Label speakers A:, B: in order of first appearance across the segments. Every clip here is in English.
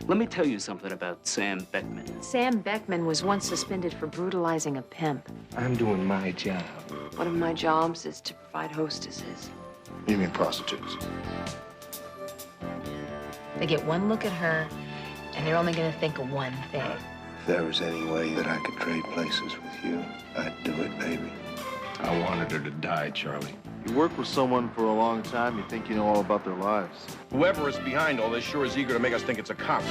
A: Let me tell you something about Sam Beckman.
B: Sam Beckman was once suspended for brutalizing a pimp.
C: I'm doing my job.
B: One of my jobs is to provide hostesses.
D: You mean prostitutes?
B: They get one look at her, and they're only going to think of one thing.
D: If there was any way that I could trade places with you, I'd do it, baby.
C: I wanted her to die, Charlie.
E: You work with someone for a long time, you think you know all about their lives.
C: Whoever is behind all this sure is eager to make us think it's a cop.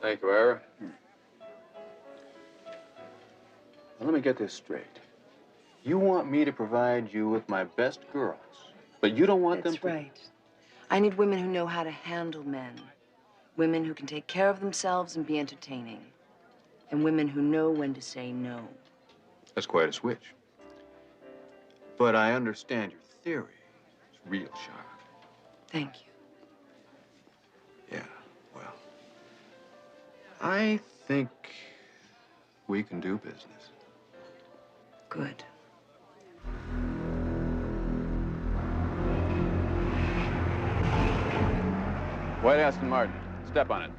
E: Thank you, Ira. Now, let me get this straight. You want me to provide you with my best girls, but you don't want them to...
B: That's right. I need women who know how to handle men. Women who can take care of themselves and be entertaining. And women who know when to say no.
E: That's quite a switch. But I understand your theory. It's real sharp.
B: Thank you.
E: Yeah, well, I think we can do business.
B: Good.
E: White Aston Martin. Step on it.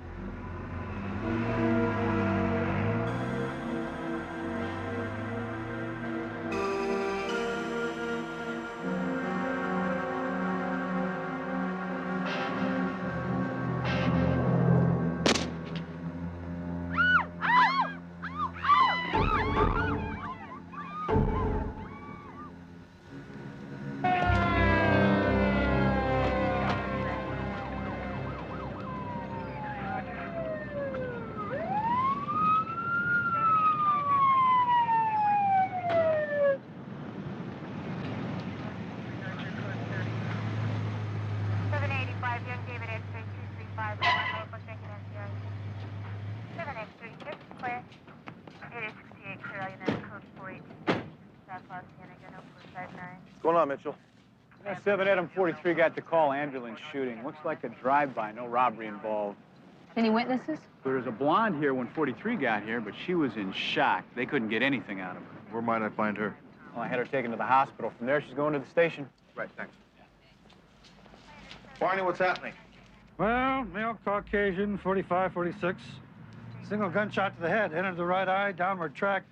C: What's going on, Mitchell?
F: 7-43 got the call, ambulance shooting. Looks like a drive-by, no robbery involved.
G: Any witnesses?
F: There was a blonde here when 43 got here, but she was in shock. They couldn't get anything out of her.
C: Where might I find her?
F: Well, I had her taken to the hospital. From there, she's going to the station.
C: Right, thanks. Barney, what's happening?
H: Well, male Caucasian, 45, 46. Single gunshot to the head, entered the right eye, downward track.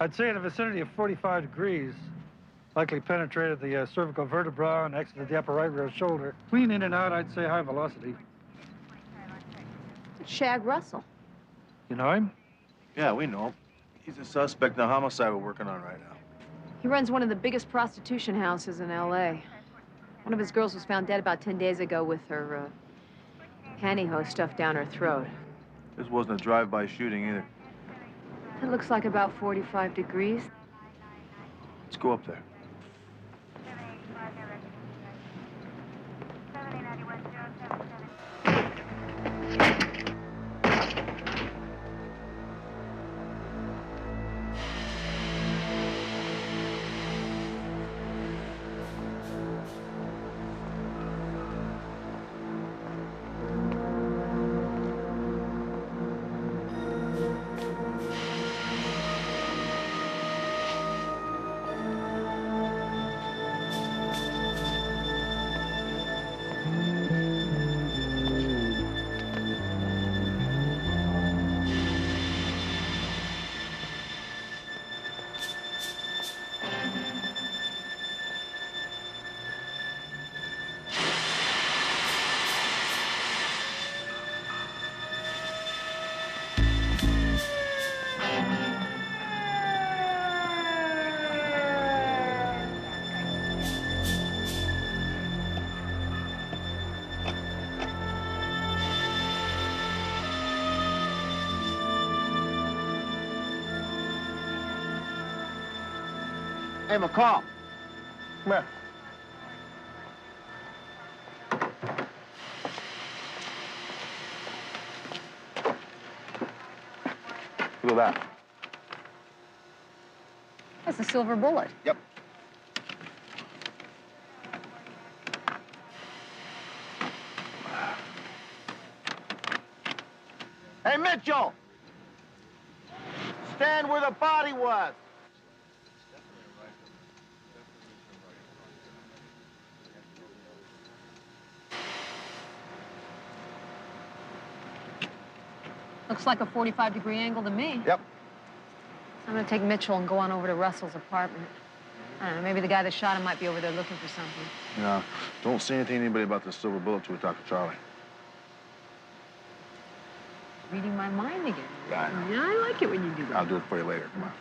H: I'd say in the vicinity of 45 degrees. Likely penetrated the cervical vertebra and exited the upper right rear shoulder. Clean in and out, I'd say high velocity.
G: Shag Russell.
H: You know him?
C: Yeah, we know him. He's a suspect in a homicide we're working on right now.
G: He runs one of the biggest prostitution houses in L.A. One of his girls was found dead about 10 days ago with her pantyhose stuffed down her throat.
C: This wasn't a drive-by shooting either.
G: It looks like about 45 degrees.
C: Let's go up there.
I: Hey, McCall.
C: Come here. Look at that.
G: That's a silver bullet.
C: Yep.
I: Hey, Mitchell! Stand where the body was.
G: Looks like a 45-degree angle to me.
C: Yep.
G: I'm gonna take Mitchell and go on over to Russell's apartment. I don't know, maybe the guy that shot him might be over there looking for something.
C: Yeah. Don't say anything to anybody about the silver bullet till we talk to Charlie.
G: Reading my mind again.
C: Yeah, I know.
G: Yeah, I like it when you do that.
C: I'll do it for you later. Come on.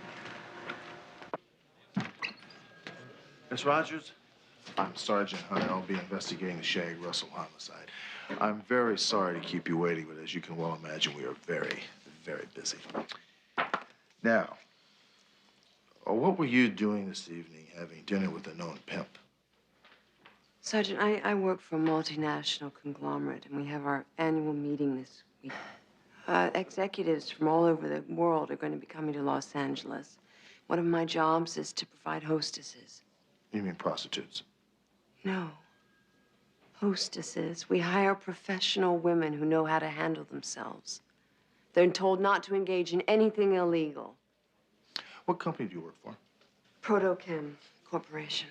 C: Miss Rogers, I'm Sergeant Hunt. I'll be investigating the Shag Russell homicide. I'm very sorry to keep you waiting, but as you can well imagine, we are very, very busy. Now, what were you doing this evening having dinner with a known pimp?
B: Sergeant, I work for a multinational conglomerate, and we have our annual meeting this week. Executives from all over the world are going to be coming to Los Angeles. One of my jobs is to provide hostesses.
C: You mean prostitutes?
B: No. Hostesses. We hire professional women who know how to handle themselves. They're told not to engage in anything illegal.
C: What company do you work for?
B: Protochem Corporation.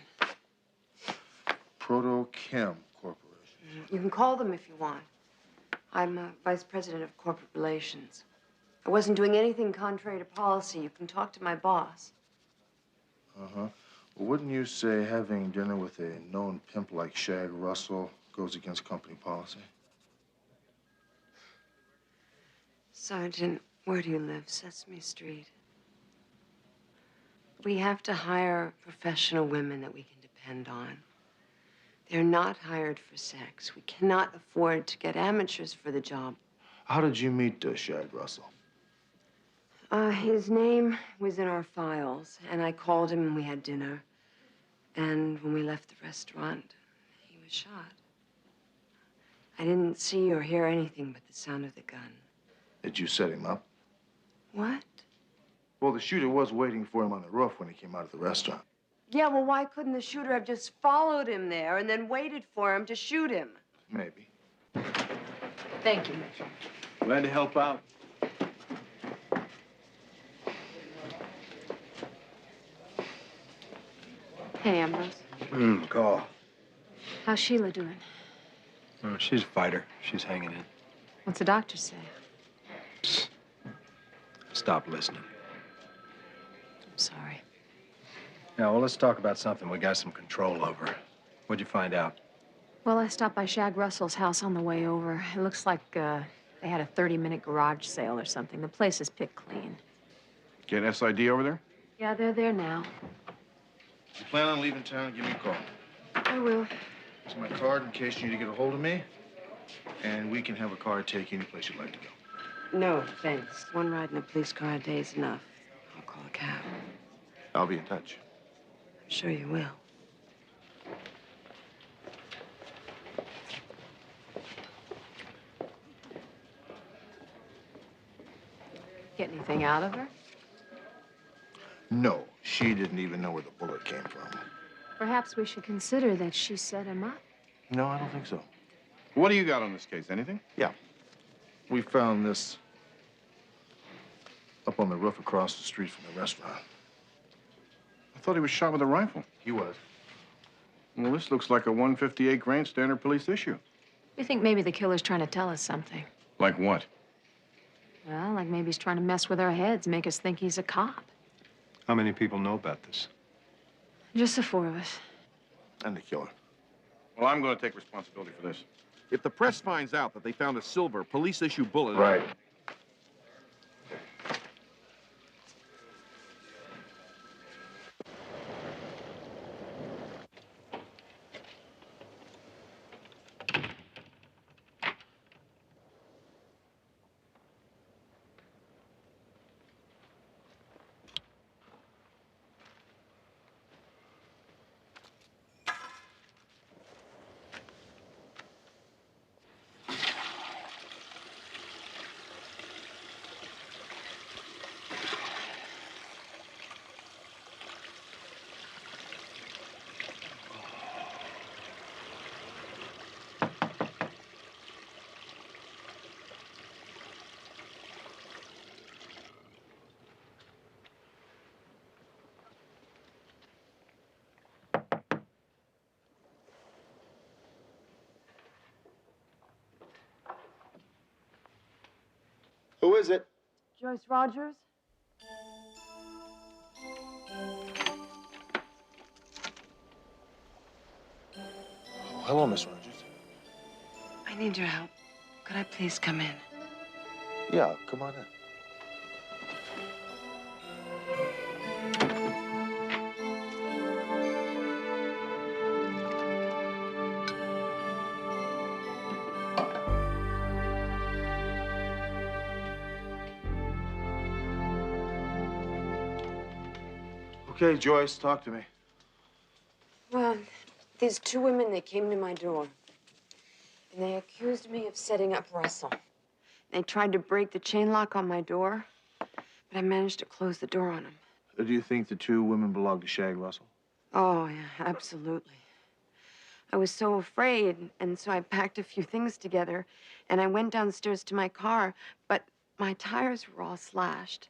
C: Protochem Corporation.
B: You can call them if you want. I'm vice president of corporate relations. I wasn't doing anything contrary to policy. You can talk to my boss.
C: Uh-huh. Well, wouldn't you say having dinner with a known pimp like Shag Russell goes against company policy?
B: Sergeant, where do you live? Sesame Street. We have to hire professional women that we can depend on. They're not hired for sex. We cannot afford to get amateurs for the job.
C: How did you meet Shag Russell?
B: His name was in our files, and I called him and we had dinner. And when we left the restaurant, he was shot. I didn't see or hear anything but the sound of the gun.
C: Did you set him up?
B: What?
C: Well, the shooter was waiting for him on the roof when he came out of the restaurant.
B: Yeah, well, why couldn't the shooter have just followed him there and then waited for him to shoot him?
C: Maybe.
G: Thank you, Mitchell.
E: Glad to help out.
G: Hey, Ambrose.
D: Call.
G: How's Sheila doing?
D: Oh, she's a fighter. She's hanging in.
G: What's the doctor say?
D: Stop listening.
G: I'm sorry.
D: Now, well, let's talk about something we got some control over. What'd you find out?
G: Well, I stopped by Shag Russell's house on the way over. It looks like they had a 30-minute garage sale or something. The place is picked clean.
E: Get SID over there?
G: Yeah, they're there now.
C: If you plan on leaving town, give me a call.
B: I will.
C: It's my card in case you need to get a hold of me. And we can have a car take you any place you'd like to go.
B: No, thanks. One ride in a police car a day is enough. I'll call a cab.
C: I'll be in touch.
B: I'm sure you will.
G: Get anything out of her?
C: No, she didn't even know where the bullet came from.
G: Perhaps we should consider that she set him up.
C: No, I don't think so.
E: What do you got on this case? Anything?
C: Yeah. We found this up on the roof across the street from the restaurant.
E: I thought he was shot with a rifle.
C: He was.
E: Well, this looks like a 158 grain standard police issue.
G: We think maybe the killer's trying to tell us something.
E: Like what?
G: Well, like maybe he's trying to mess with our heads, make us think he's a cop.
D: How many people know about this?
G: Just the four of us.
C: And the killer.
E: Well, I'm going to take responsibility for this.
J: If the press finds out that they found a silver police-issue bullet...
C: Right.
J: Who is it?
B: Joyce Rogers?
C: Oh, hello, Miss Rogers.
B: I need your help. Could I please come in?
C: Yeah, come on in. Okay, Joyce, talk to me.
B: Well, these two women, they came to my door. And they accused me of setting up Russell. They tried to break the chain lock on my door, but I managed to close the door on them.
C: Do you think the two women belong to Shag Russell?
B: Oh, yeah, absolutely. I was so afraid, and so I packed a few things together, and I went downstairs to my car, but my tires were all slashed.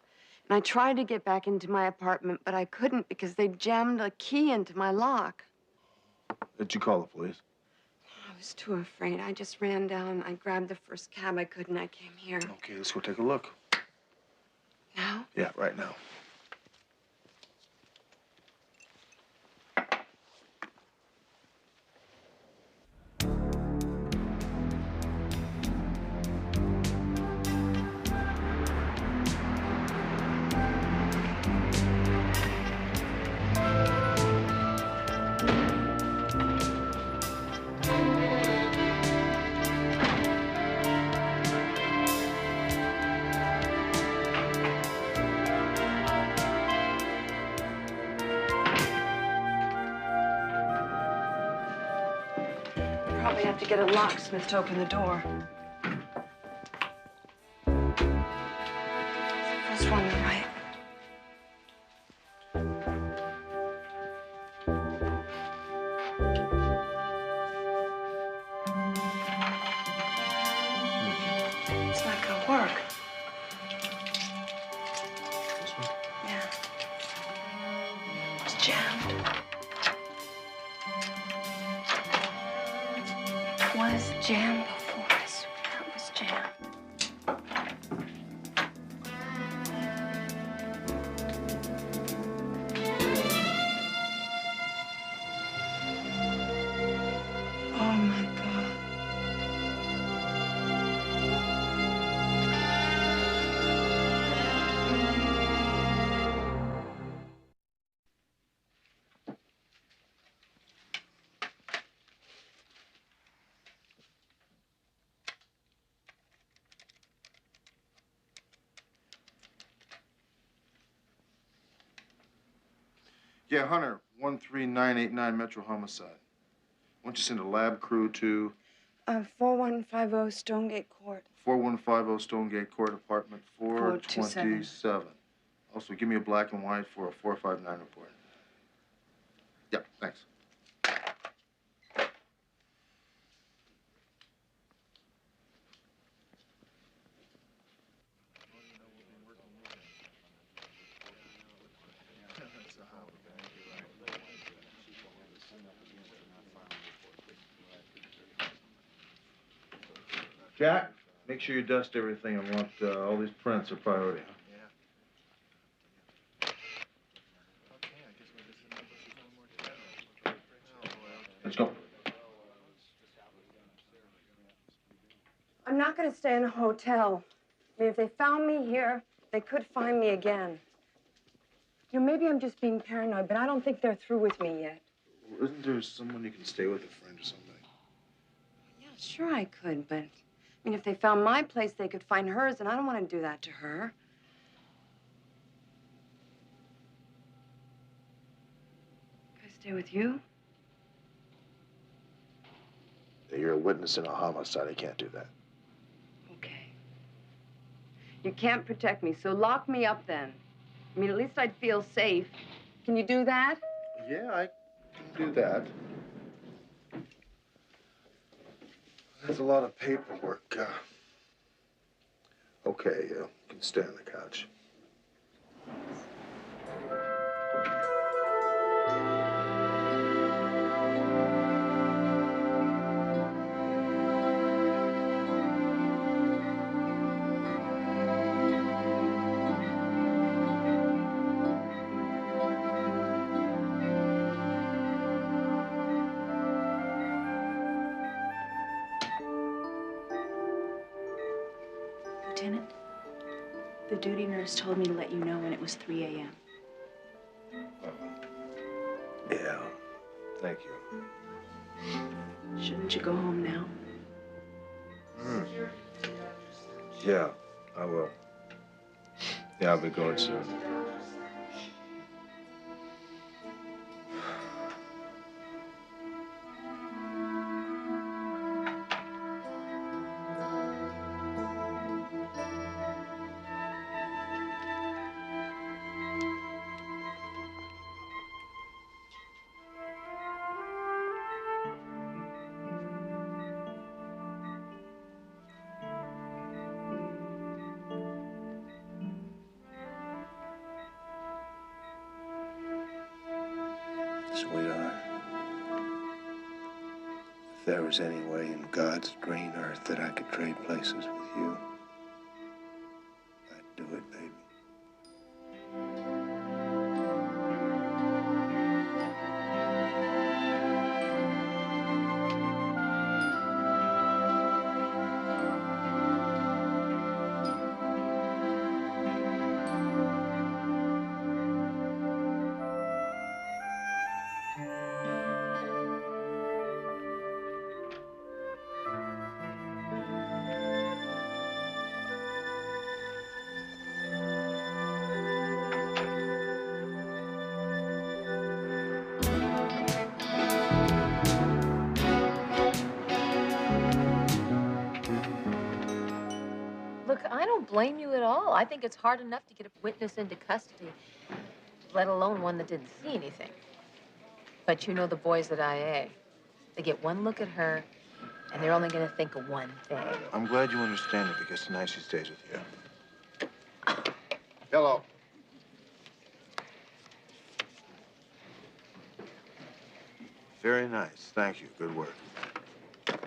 B: And I tried to get back into my apartment, but I couldn't because they jammed a key into my lock.
C: Did you call the police?
B: I was too afraid. I just ran down. I grabbed the first cab I could, and I came here.
C: Okay, let's go take a look.
B: Now?
C: Yeah, right now.
B: Probably have to get a locksmith to open the door. First one on the right. It's not gonna work.
C: This one?
B: Yeah. It's jammed. It was jammed before. I swear it was jammed. Oh my God.
C: Yeah, Hunter, 13989 Metro Homicide. Why don't you send a lab crew to
B: 4150 Stonegate Court.
C: 4150 Stonegate Court, apartment
B: 427.
C: 427. Also, give me a black and white for a 459 report. Yeah, thanks. Jack, make sure you dust everything. I want all these prints are priority. Let's go.
B: I'm not going to stay in a hotel. I mean, if they found me here, they could find me again. You know, maybe I'm just being paranoid, but I don't think they're through with me yet.
C: Well, isn't there someone you can stay with, a friend or something?
B: Yeah, sure I could, but, I mean, if they found my place, they could find hers, and I don't want to do that to her. Can I stay with you?
C: You're a witness in a homicide. I can't do that.
B: Okay. You can't protect me, so lock me up then. I mean, at least I'd feel safe. Can you do that?
C: Yeah, I can do that. There's a lot of paperwork. Okay, you can stay on the couch.
K: Lieutenant, the duty nurse told me to let you know when it was 3 a.m.
C: Yeah, thank you.
K: Shouldn't you go home now?
C: Yeah, I will. Yeah, I'll be going soon.
D: sweetheart. If there was any way in God's green earth that I could trade places with you, I'd do it, baby.
G: Look, I don't blame you at all. I think it's hard enough to get a witness into custody, let alone one that didn't see anything. But you know the boys at IA. They get one look at her, and they're only going to think of one thing.
C: I'm glad you understand it because tonight she stays with you. Hello. Very nice. Thank you. Good work. It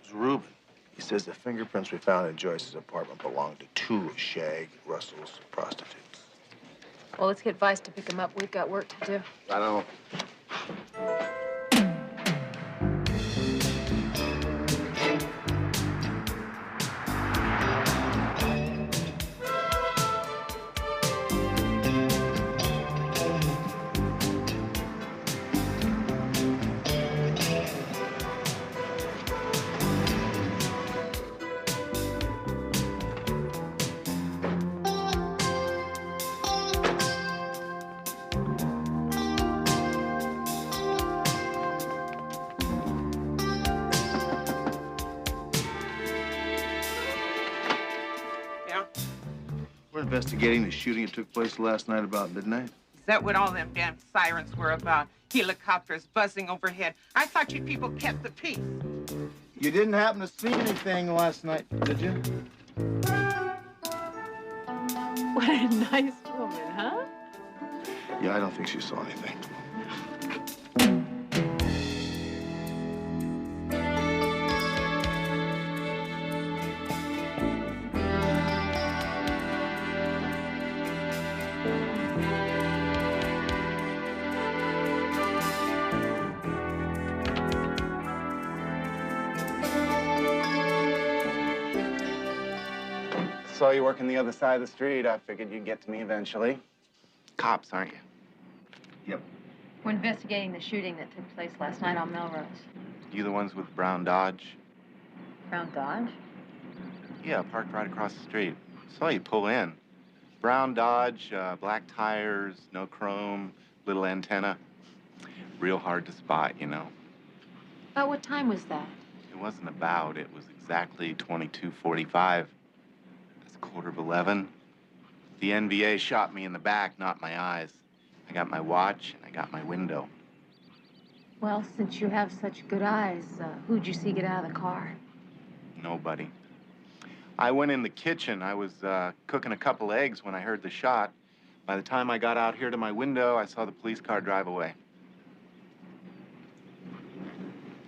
C: was Reuben. He says the fingerprints we found in Joyce's apartment belonged to two of Shag Russell's prostitutes.
G: Well, let's get Vice to pick him up. We've got work to do.
C: I know. We're investigating the shooting that took place last night about midnight.
L: Is that what all them damn sirens were about? Helicopters buzzing overhead. I thought you people kept the peace.
I: You didn't happen to see anything last night, did you?
G: What a nice woman, huh?
C: Yeah, I don't think she saw anything.
M: Saw you working the other side of the street. I figured you'd get to me eventually. Cops, aren't you?
C: Yep.
G: We're investigating the shooting that took place last night on Melrose.
M: You the ones with brown Dodge?
G: Brown Dodge?
M: Yeah, parked right across the street. Saw you pull in. Brown Dodge, black tires, no chrome, little antenna. Real hard to spot, you know.
G: About what time was that?
M: It wasn't about. It was exactly 22:45. That's 11:15. The NVA shot me in the back, not my eyes. I got my watch and I got my window.
G: Well, since you have such good eyes, who'd you see get out of the car?
M: Nobody. I went in the kitchen. I was cooking a couple eggs when I heard the shot. By the time I got out here to my window, I saw the police car drive away.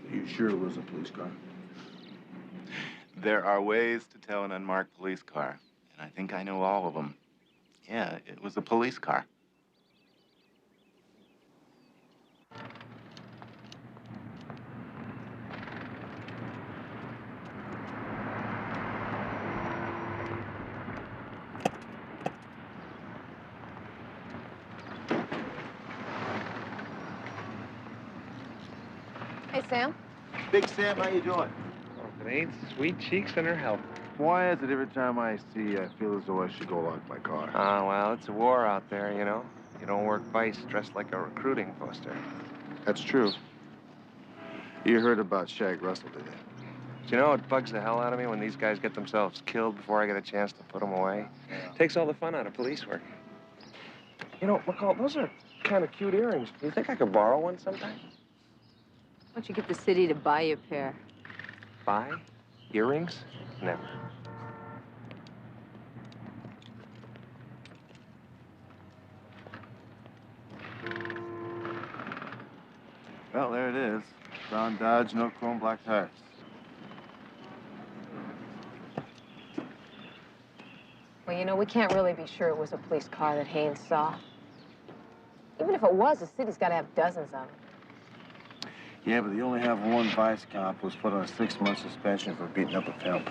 C: Are you sure it was a police car?
M: There are ways to tell an unmarked police car, and I think I know all of them. Yeah, it was a police car.
G: Hey, Sam.
I: Big Sam, how you doing?
N: If it ain't sweet cheeks and her help.
C: Why is it every time I see you, I feel as though I should go lock my car?
N: Well, it's a war out there, you know. You don't work Vice dressed like a recruiting poster.
C: That's true. You heard about Shag Russell, did you?
N: You know, it bugs the hell out of me when these guys get themselves killed before I get a chance to put them away. Takes all the fun out of police work. You know, McCall, those are kind of cute earrings. Do you think I could borrow one sometime?
G: Why don't you get the city to buy you a pair?
N: Buy? Earrings? Never.
C: Well, there it is. Brown Dodge, no chrome, black tires.
G: Well, you know, we can't really be sure it was a police car that Haynes saw. Even if it was, the city's got to have dozens of them.
C: Yeah, but they only have one vice cop who was put on a 6-month suspension for beating up a pimp.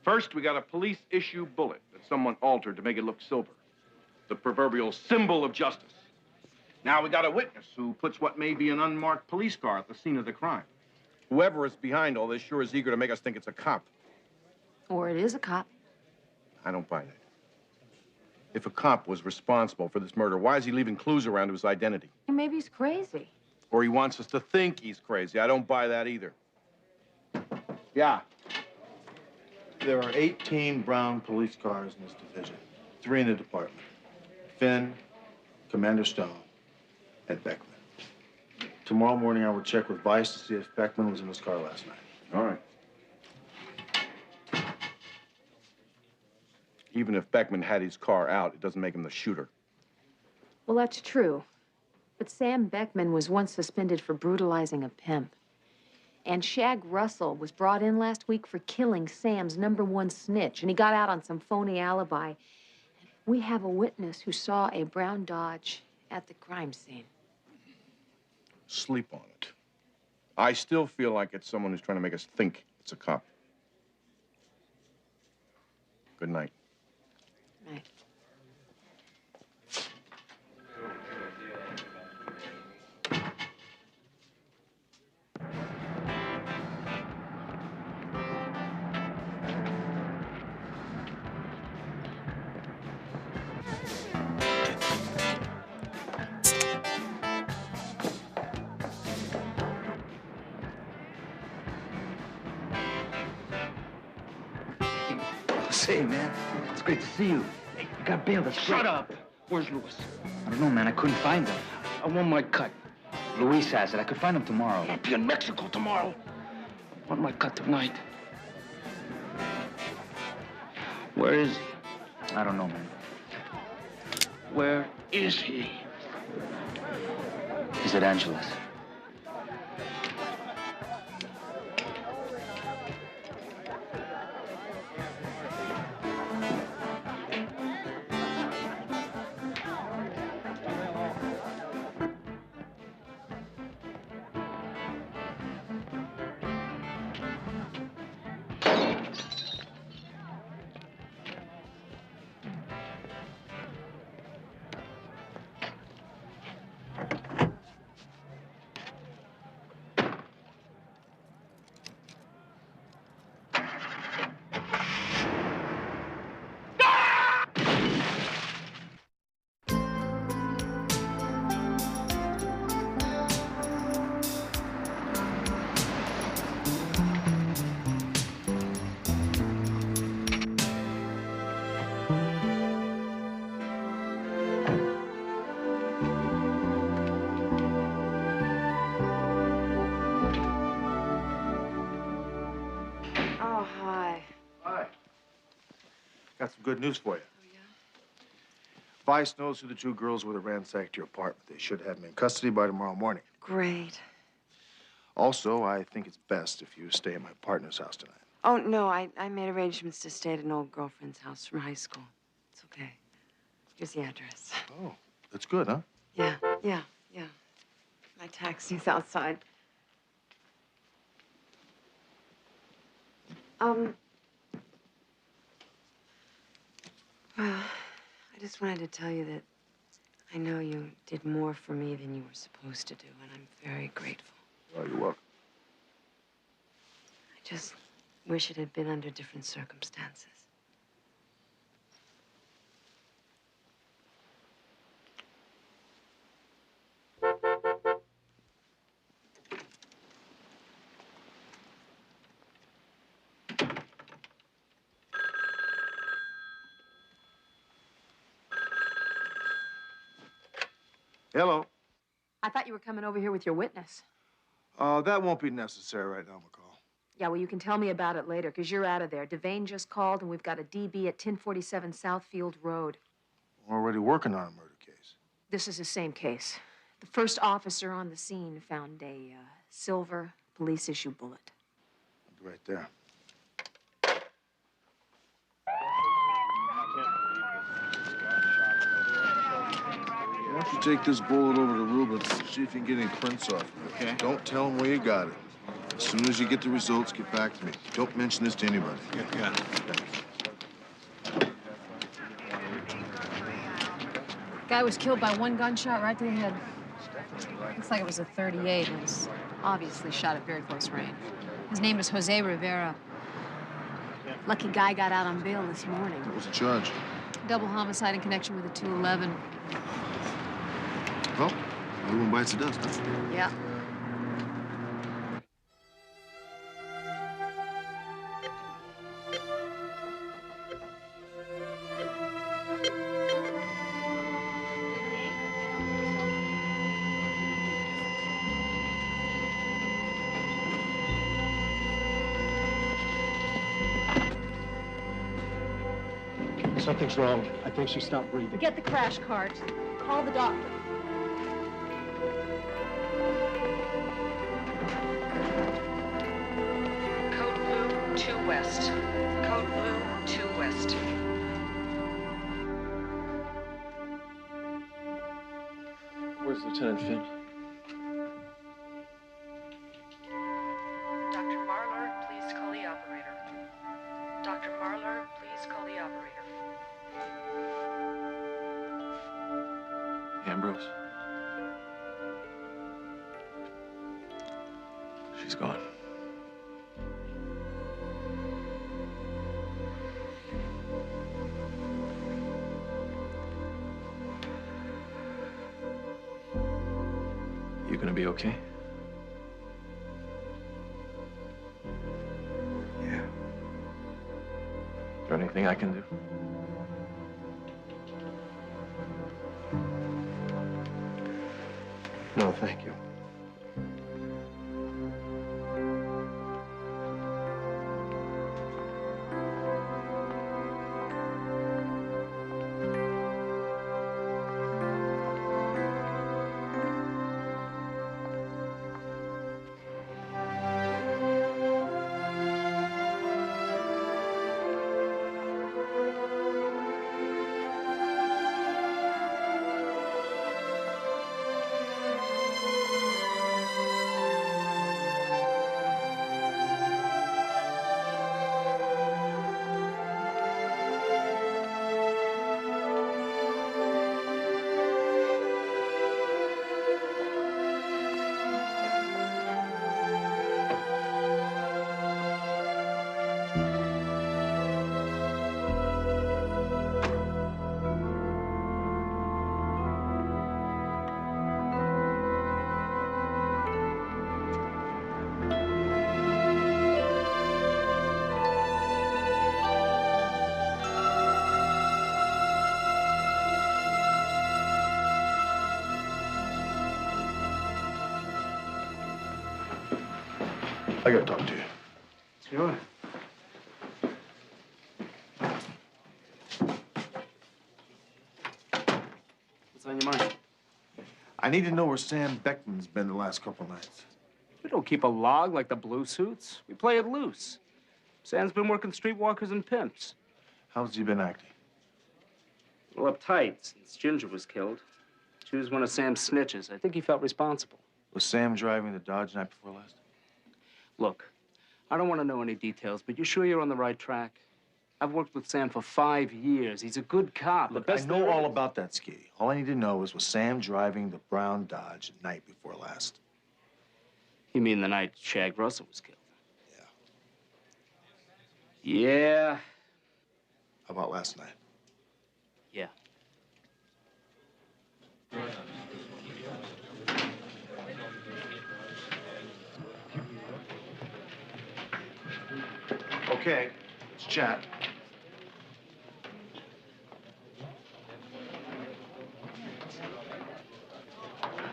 J: First, we got a police-issue bullet that someone altered to make it look silver. The proverbial symbol of justice. Now we got a witness who puts what may be an unmarked police car at the scene of the crime. Whoever is behind all this sure is eager to make us think it's a cop.
G: Or it is a cop.
J: I don't buy that. If a cop was responsible for this murder, why is he leaving clues around to his identity?
G: Maybe he's crazy.
J: Or he wants us to think he's crazy. I don't buy that either.
C: Yeah. There are 18 brown police cars in this division. 3 in the department. Finn, Commander Stone, and Beckman. Tomorrow morning, I will check with Vice to see if Beckman was in his car last night.
J: All right. Even if Beckman had his car out, it doesn't make him the shooter.
G: Well, that's true. But Sam Beckman was once suspended for brutalizing a pimp. And Shag Russell was brought in last week for killing Sam's #1 snitch, and he got out on some phony alibi. We have a witness who saw a brown Dodge at the crime scene.
J: Sleep on it. I still feel like it's someone who's trying to make us think it's a cop. Good night.
G: Right.
O: Say, man, it's great to see you. Hey, you got bail. That's great.
P: Shut up. Where's Louis?
O: I don't know, man. I couldn't find him.
P: I want my cut.
O: Luis has it. I could find him tomorrow.
P: I'll be in Mexico tomorrow. I want my cut tonight. Where is he?
O: I don't know, man.
P: Where is he?
O: He's at Angela's.
B: Oh, hi.
C: Hi. Got some good news for you. Oh, yeah? Vice knows who the 2 girls were that ransacked your apartment. They should have them in custody by tomorrow morning.
B: Great.
C: Also, I think it's best if you stay at my partner's house tonight.
B: Oh, no, I made arrangements to stay at an old girlfriend's house from high school. It's okay. Here's the address.
C: Oh, that's good, huh?
B: Yeah. My taxi's outside. Well, I just wanted to tell you that I know you did more for me than you were supposed to do, and I'm very grateful.
C: Oh, you're welcome.
B: I just wish it had been under different circumstances.
C: Hello.
G: I thought you were coming over here with your witness.
C: That won't be necessary right now, McCall.
G: Yeah, well, you can tell me about it later, because you're out of there. Devane just called, and we've got a DB at 1047 Southfield Road.
C: We're already working on a murder case.
G: This is the same case. The first officer on the scene found a silver police-issue bullet.
C: I'll be right there. Why don't you take this bullet over to Rubens, see if you can get any prints off of it.
J: Okay.
C: Don't tell him where you got it. As soon as you get the results, get back to me. Don't mention this to anybody.
J: Yeah.
G: Guy was killed by one gunshot right to the head. Looks like it was a .38. It was obviously shot at very close range. His name is Jose Rivera. Lucky guy got out on bail this morning.
C: What was the charge?
G: Double homicide in connection with a 211.
C: Well, everyone bites the dust, huh?
G: Yeah.
Q: Something's wrong. I think she stopped breathing.
G: Get the crash cart. Call the doctor.
R: Code Blue 2 West. Code Blue 2 West.
Q: Where's Lieutenant Finn?
R: Dr. Marlar, please call the operator. Dr. Marlar, please call the operator.
Q: Ambrose? She's gone. You gonna be okay?
N: Yeah.
Q: Is there anything I can do?
N: No, thank you.
C: I gotta talk to you.
A: Sure. What's on your mind?
C: I need to know where Sam Beckman's been the last couple nights.
A: We don't keep a log like the Blue Suits. We play it loose. Sam's been working streetwalkers and pimps.
C: How's he been acting?
A: Well, uptight since Ginger was killed. She was one of Sam's snitches. I think he felt responsible.
C: Was Sam driving the Dodge night before last?
A: Look, I don't want to know any details, but you sure you're on the right track? I've worked with Sam for 5 years. He's a good cop.
C: Look,
A: the best
C: I know
A: there
C: all
A: is.
C: about that ski. All I need to know is was Sam driving the brown Dodge the night before last?
A: You mean the night Shag Russell was killed? Yeah.
C: How about last night?
A: Yeah.
C: Okay, let's chat.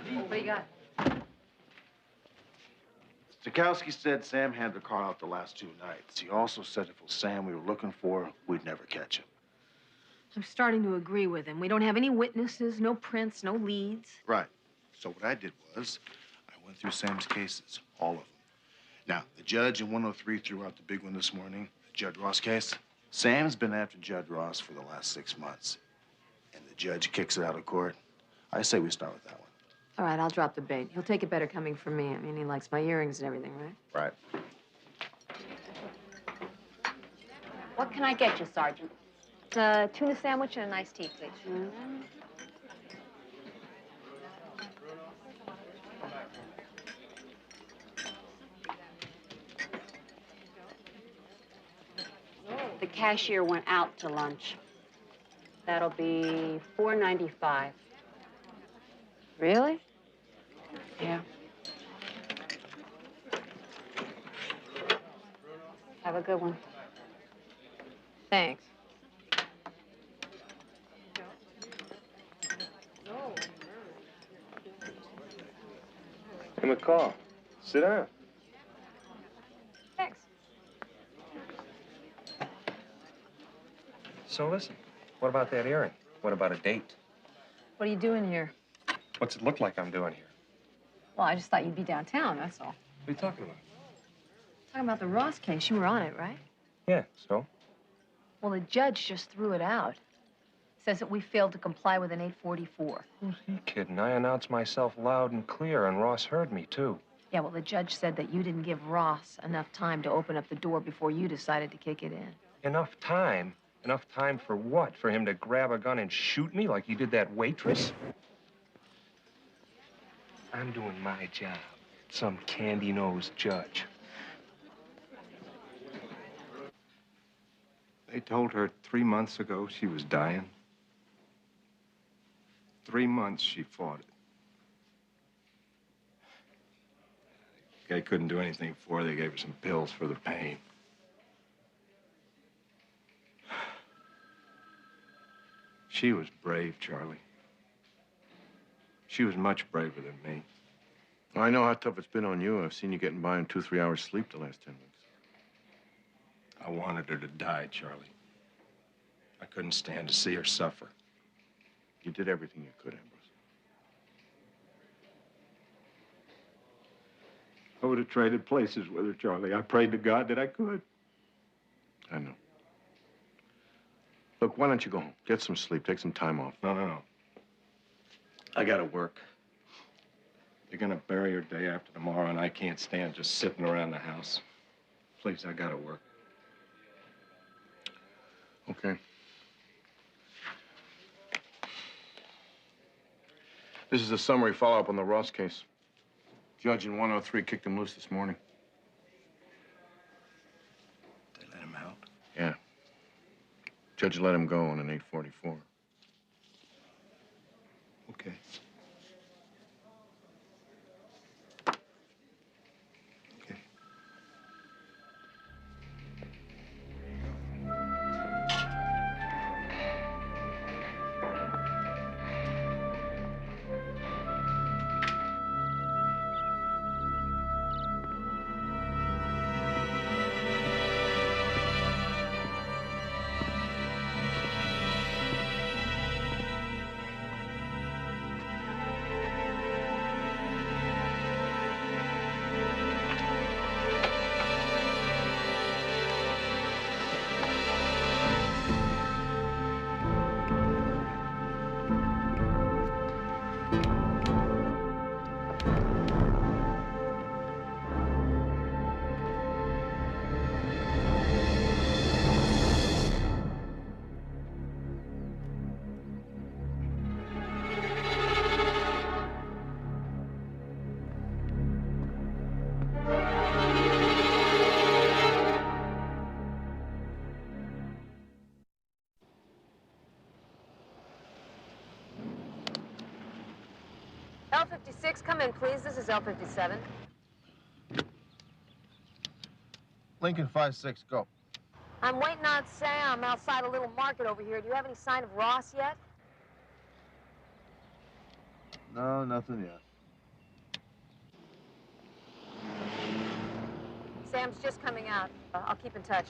G: What do you got?
C: Stokowski said Sam had the car out the last 2 nights. He also said if it was Sam we were looking for, we'd never catch him.
G: I'm starting to agree with him. We don't have any witnesses, no prints, no leads.
C: Right. So what I did was, I went through Sam's cases, all of them. Now, the judge in 103 threw out the big one this morning, the Judd Ross case. Sam's been after Judd Ross for the last 6 months. And the judge kicks it out of court. I say we start with that one.
G: All right, I'll drop the bait. He'll take it better coming from me. I mean, he likes my earrings and everything, right?
C: Right.
S: What can I get you, Sergeant? Tuna sandwich and an iced tea, please. Mm-hmm. The cashier went out to lunch. That'll be $4.95.
G: Really?
S: Yeah. Have a good one.
G: Thanks.
N: Hey, McCall, sit down.
G: Thanks.
N: So listen, what about that earring? What about a date?
G: What are you doing here?
N: What's it look like I'm doing here?
G: Well, I just thought you'd be downtown, that's all.
N: What are you talking about?
G: Talking about the Ross case. You were on it, right?
N: Yeah, so?
G: Well, the judge just threw it out. Says that we failed to comply with an 844.
N: Who's he kidding? I announced myself loud and clear, and Ross heard me, too.
G: Yeah, well, the judge said that you didn't give Ross enough time to open up the door before you decided to kick it in.
N: Enough time? Enough time for what? For him to grab a gun and shoot me like he did that waitress? I'm doing my job. Some candy-nosed judge. They told her 3 months ago she was dying. 3 months she fought it. They couldn't do anything for her. They gave her some pills for the pain. She was brave, Charlie. She was much braver than me.
J: I know how tough it's been on you. I've seen you getting by on 2-3 hours sleep the last 10 weeks.
N: I wanted her to die, Charlie. I couldn't stand to see her suffer.
J: You did everything you could, Ambrose.
N: I would have traded places with her, Charlie. I prayed to God that I could.
J: I know. Look, why don't you go home? Get some sleep. Take some time off.
N: No. I gotta work. They're gonna bury her day after tomorrow, and I can't stand just sitting around the house. Please, I gotta work.
J: Okay. This is a summary follow-up on the Ross case. Judge in 103 kicked him loose this morning.
N: They let him out?
J: Yeah. Judge let him go on an 844.
N: Okay.
G: L56, come in, please. This is L57.
I: Lincoln 5-6, go.
G: I'm waiting on Sam outside a little market over here. Do you have any sign of Ross yet?
I: No, nothing yet.
G: Sam's just coming out. I'll keep in touch.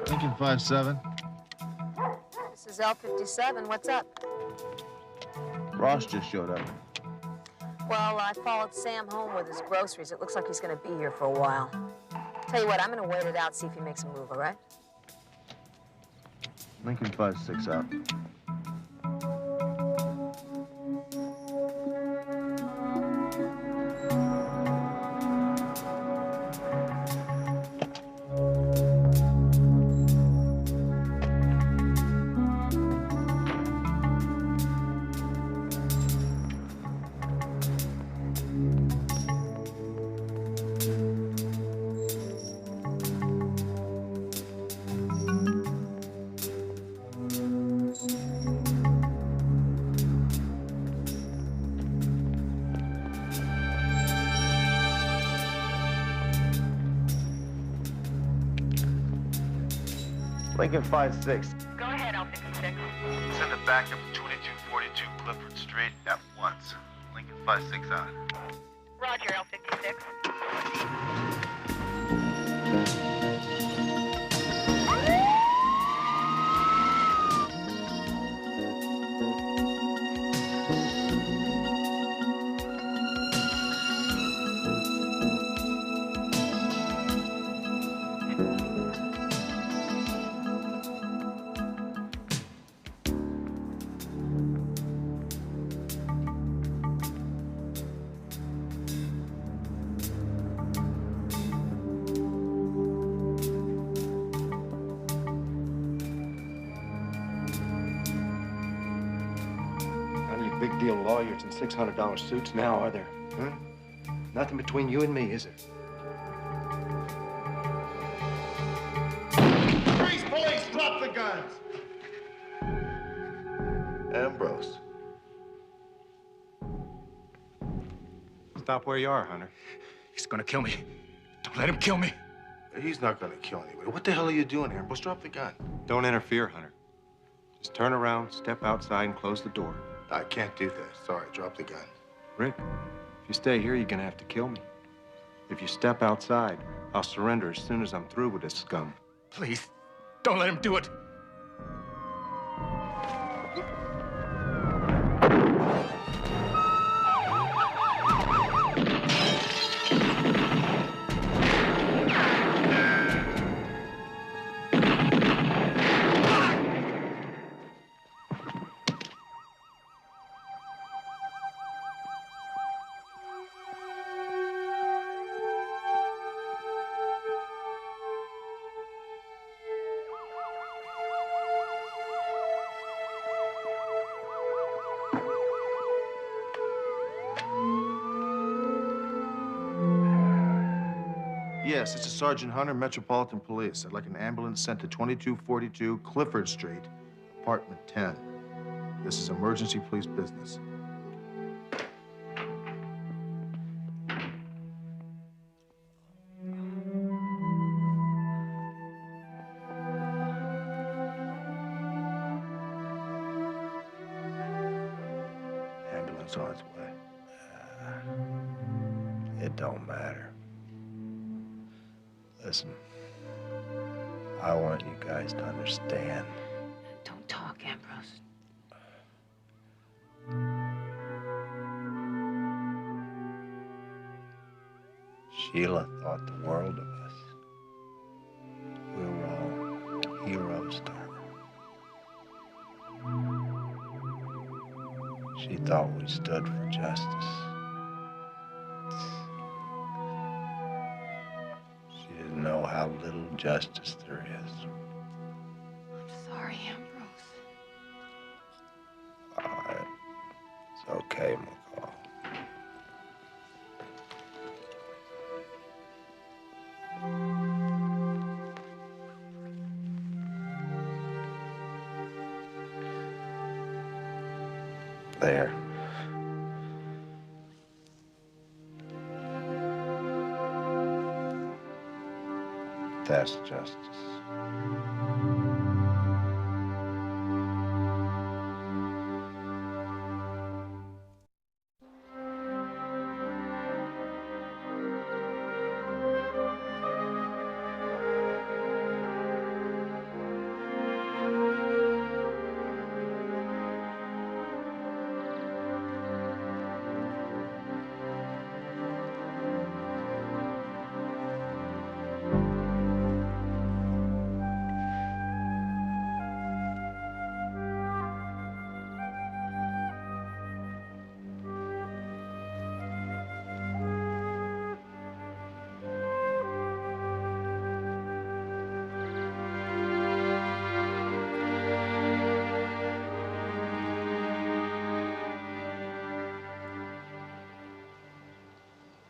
C: Lincoln 57.
G: This is L57. What's up?
C: Ross just showed up.
G: Well, I followed Sam home with his groceries. It looks like he's going to be here for a while. Tell you what, I'm going to wait it out, see if he makes a move, all right?
C: Lincoln 56 out. Lincoln 56.
R: Go ahead, L56.
C: Send it back up to 2242 Clifford Street at once. Lincoln 56 out.
R: Roger, L56.
Q: Big deal lawyers and $600 suits now, are there? Huh? Nothing between you and me, is it?
C: Freeze, police! Drop the guns! Ambrose.
E: Stop where you are, Hunter.
Q: He's gonna kill me. Don't let him kill me.
C: He's not gonna kill anybody. What the hell are you doing here? Ambrose, drop the gun.
E: Don't interfere, Hunter. Just turn around, step outside, and close the door.
C: I can't do that. Sorry, drop the gun.
E: Rick, if you stay here, you're gonna have to kill me. If you step outside, I'll surrender as soon as I'm through with this scum.
Q: Please, don't let him do it.
C: Yes, this is Sergeant Hunter, Metropolitan Police. I'd like an ambulance sent to 2242 Clifford Street, apartment 10. This is emergency police business. Ambulance on its way.
D: It don't matter. Listen, I want you guys to understand.
G: Don't talk, Ambrose.
D: Sheila thought the world of us. We were all heroes to her. She thought we stood for justice. She didn't know how little justice there is.
G: I'm sorry, Ambrose.
D: It's okay, McCall. There. That's justice.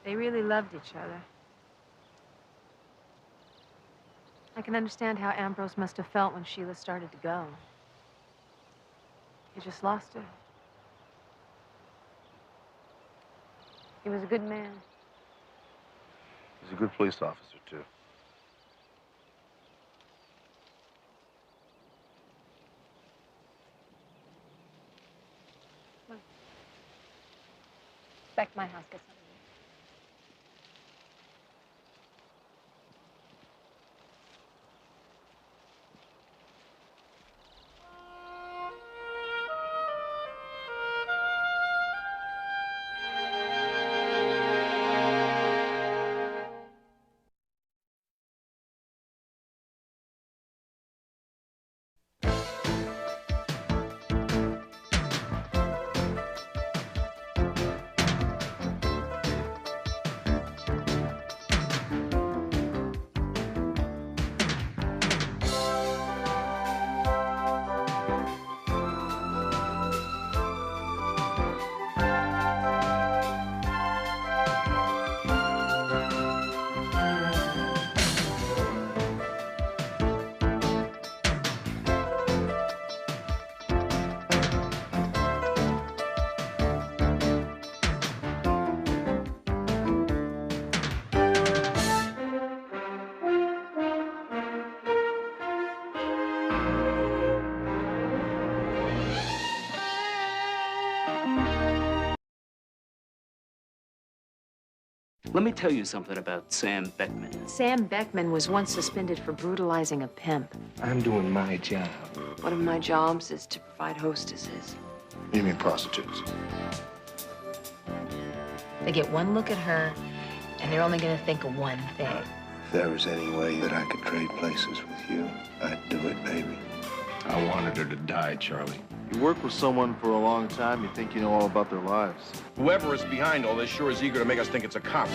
G: They really loved each other. I can understand how Ambrose must have felt when Sheila started to go. He just lost her. He was a good man.
C: He's a good police officer, too.
G: Back to my house, get something.
A: Let me tell you something about Sam Beckman.
G: Sam Beckman was once suspended for brutalizing a pimp.
Q: I'm doing my job.
B: One of my jobs is to provide hostesses.
C: You mean prostitutes?
G: They get one look at her, and they're only going to think of one thing.
D: If there was any way that I could trade places with you, I'd do it, baby.
J: I wanted her to die, Charlie.
C: You work with someone for a long time, you think you know all about their lives.
J: Whoever is behind all this sure is eager to make us think it's a cop.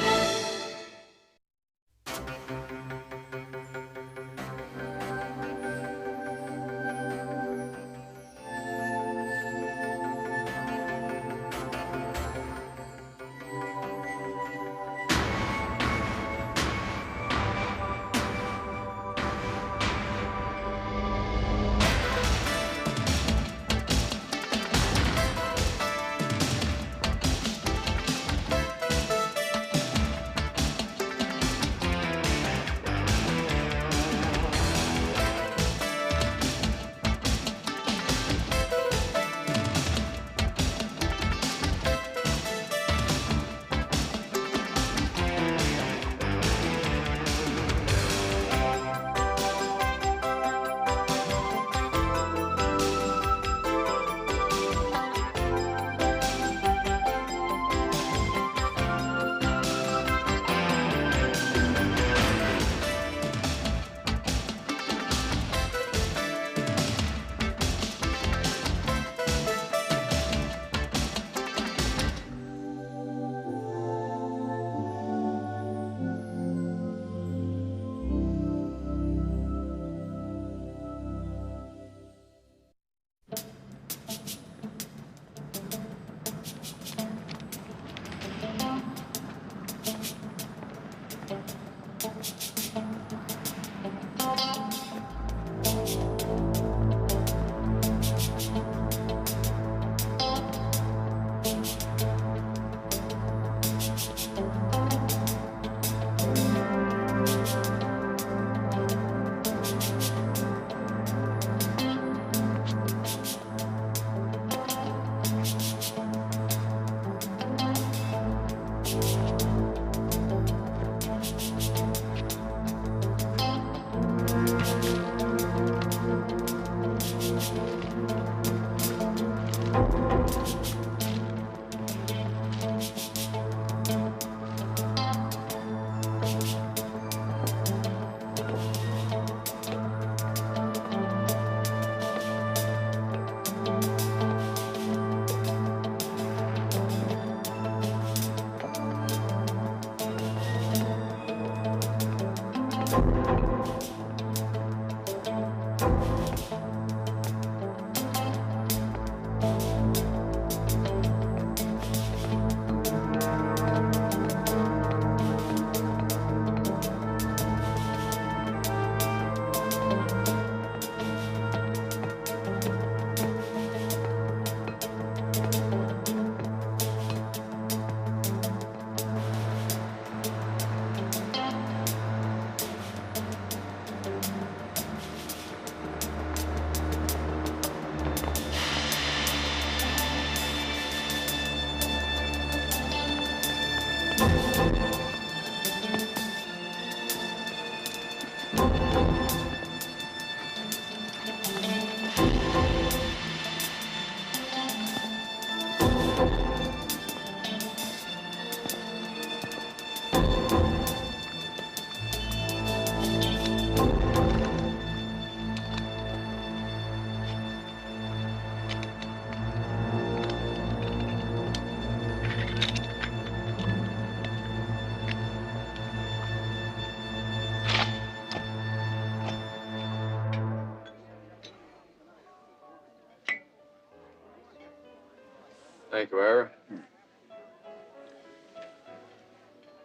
E: Thank you, Ira. Now,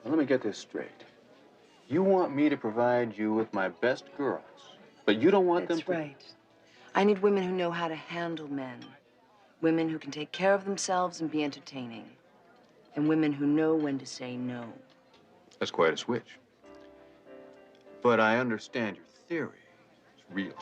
E: let me get this straight. You want me to provide you with my best girls, but you don't want them to...
B: That's right. I need women who know how to handle men. Women who can take care of themselves and be entertaining. And women who know when to say no.
E: That's quite a switch. But I understand your theory. It's real